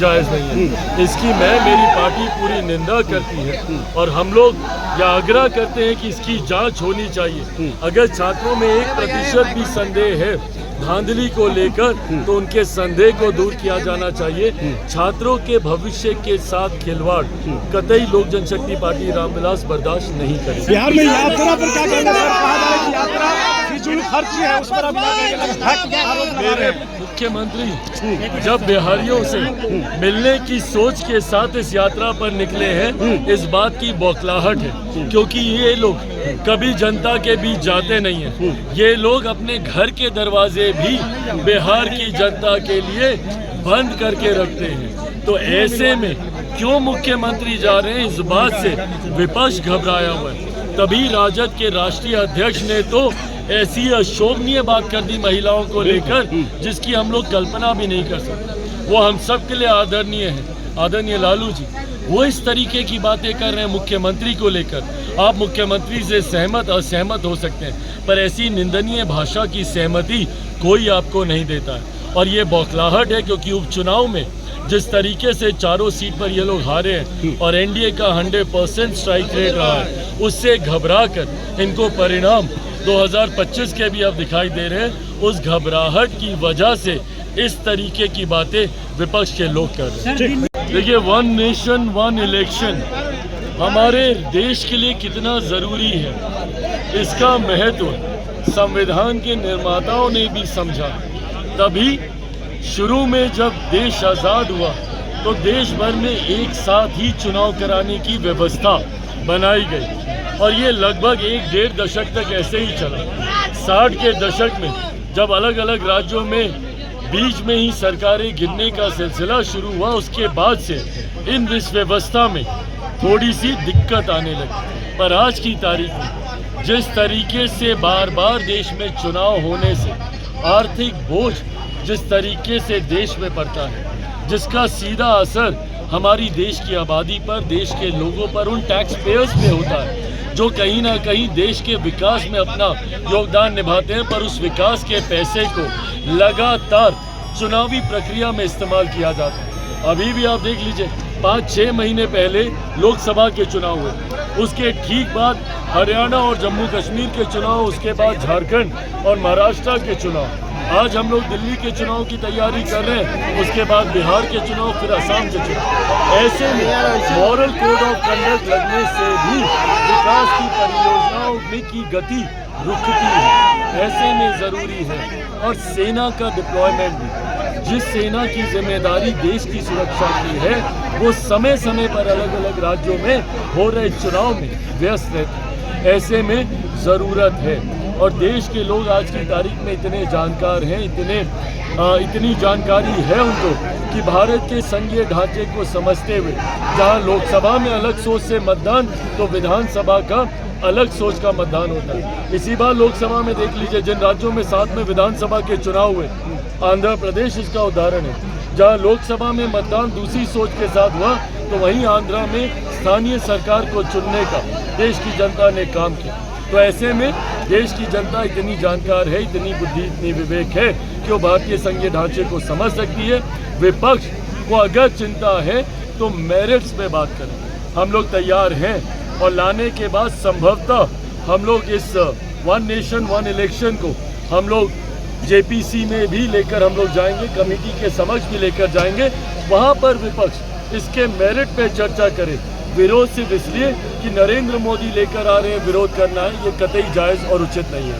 जायज़ नहीं है। इसकी मेरी पार्टी पूरी निंदा करती है और हम लोग यह आग्रह करते हैं कि इसकी जांच होनी चाहिए। अगर छात्रों में 1% भी संदेह है धांधली को लेकर तो उनके संदेह को दूर किया जाना चाहिए। छात्रों के भविष्य के साथ खिलवाड़ कतई लोक जनशक्ति पार्टी रामविलास बर्दाश्त नहीं करेगी। बिहार में यात्रा पर क्या कहना सर? कहा जा रहा है कि यात्रा फिजूल खर्च है, उस पर मेरे मुख्यमंत्री जब बिहारियों से मिलने की सोच के साथ इस यात्रा पर निकले हैं, इस बात की बौखलाहट है क्योंकि ये लोग कभी जनता के बीच जाते नहीं हैं। ये लोग अपने घर के दरवाजे भी बिहार की जनता के लिए बंद करके रखते हैं। तो ऐसे में क्यों मुख्यमंत्री जा रहे हैं, इस बात से विपक्ष घबराया हुआ है। तभी राजद के राष्ट्रीय अध्यक्ष ने तो ऐसी अशोभनीय बात कर दी महिलाओं को लेकर जिसकी हम लोग कल्पना भी नहीं कर सकते। वो हम सब के लिए आदरणीय है, आदरणीय लालू जी। वो इस तरीके की बातें कर रहे हैं मुख्यमंत्री को लेकर। आप मुख्यमंत्री से सहमत असहमत हो सकते हैं, पर ऐसी निंदनीय भाषा की सहमति कोई आपको नहीं देता है। और ये बौखलाहट है क्योंकि उपचुनाव में जिस तरीके से चारों सीट पर ये लोग हारे हैं और एनडीए का 100% स्ट्राइक रेट रहा है, उससे घबरा कर इनको परिणाम 2025 के भी अब दिखाई दे रहे हैं। उस घबराहट की वजह से इस तरीके की बातें विपक्ष के लोग कर रहे हैं। देखिए, 1 नेशन 1 इलेक्शन हमारे देश के लिए कितना ज़रूरी है, इसका महत्व संविधान के निर्माताओं ने भी समझा। तभी शुरू में जब देश आज़ाद हुआ तो देश भर में एक साथ ही चुनाव कराने की व्यवस्था बनाई गई और ये लगभग 1-1.5 दशक तक ऐसे ही चला। 60 के दशक में जब अलग अलग राज्यों में बीच में ही सरकारें गिरने का सिलसिला शुरू हुआ, उसके बाद से इस व्यवस्था में थोड़ी सी दिक्कत आने लगी। पर आज की तारीख में जिस तरीके से बार बार देश में चुनाव होने से आर्थिक बोझ जिस तरीके से देश में पड़ता है, जिसका सीधा असर हमारी देश की आबादी पर, देश के लोगों पर, उन टैक्स पेयर्स पे होता है जो कहीं ना कहीं देश के विकास में अपना योगदान निभाते हैं, पर उस विकास के पैसे को लगातार चुनावी प्रक्रिया में इस्तेमाल किया जाता है। अभी भी आप देख लीजिए, 5-6 महीने पहले लोकसभा के चुनाव हुए, उसके ठीक बाद हरियाणा और जम्मू कश्मीर के चुनाव, उसके बाद झारखंड और महाराष्ट्र के चुनाव, आज हम लोग दिल्ली के चुनाव की तैयारी कर रहे हैं, उसके बाद बिहार के चुनाव, फिर असम के चुनाव। ऐसे में मॉरल कोड ऑफ कंडक्ट लगने से भी विकास की परियोजनाओं की गति रुकती है। ऐसे में ज़रूरी है और सेना का डिप्लॉयमेंट भी, जिस सेना की जिम्मेदारी देश की सुरक्षा की है, वो समय समय पर अलग अलग राज्यों में हो रहे चुनाव में व्यस्त रहती है। ऐसे में ज़रूरत है और देश के लोग आज की तारीख में इतने जानकार हैं, इतनी जानकारी है उनको कि भारत के संघीय ढांचे को समझते हुए जहां लोकसभा में अलग सोच से मतदान, तो विधानसभा का अलग सोच का मतदान होता है। इसी बार लोकसभा में देख लीजिए, जिन राज्यों में साथ में विधानसभा के चुनाव हुए, आंध्र प्रदेश इसका उदाहरण है, जहां लोकसभा में मतदान दूसरी सोच के साथ हुआ, तो वहीं आंध्र में स्थानीय सरकार को चुनने का देश की जनता ने काम किया। तो ऐसे में देश की जनता इतनी जानकार है, इतनी बुद्धि, इतनी विवेक है कि वो भारतीय संघीय ढांचे को समझ सकती है। विपक्ष को अगर चिंता है तो मेरिट्स पे बात करें, हम लोग तैयार हैं और लाने के बाद संभवतः हम लोग इस 1 नेशन 1 इलेक्शन को हम लोग जेपीसी में भी लेकर हम लोग जाएंगे, कमेटी के समक्ष भी लेकर जाएंगे। वहाँ पर विपक्ष इसके मेरिट पे चर्चा करे। विरोध सिर्फ इसलिए कि नरेंद्र मोदी लेकर आ रहे हैं, विरोध करना है, ये कतई जायज़ और उचित नहीं है।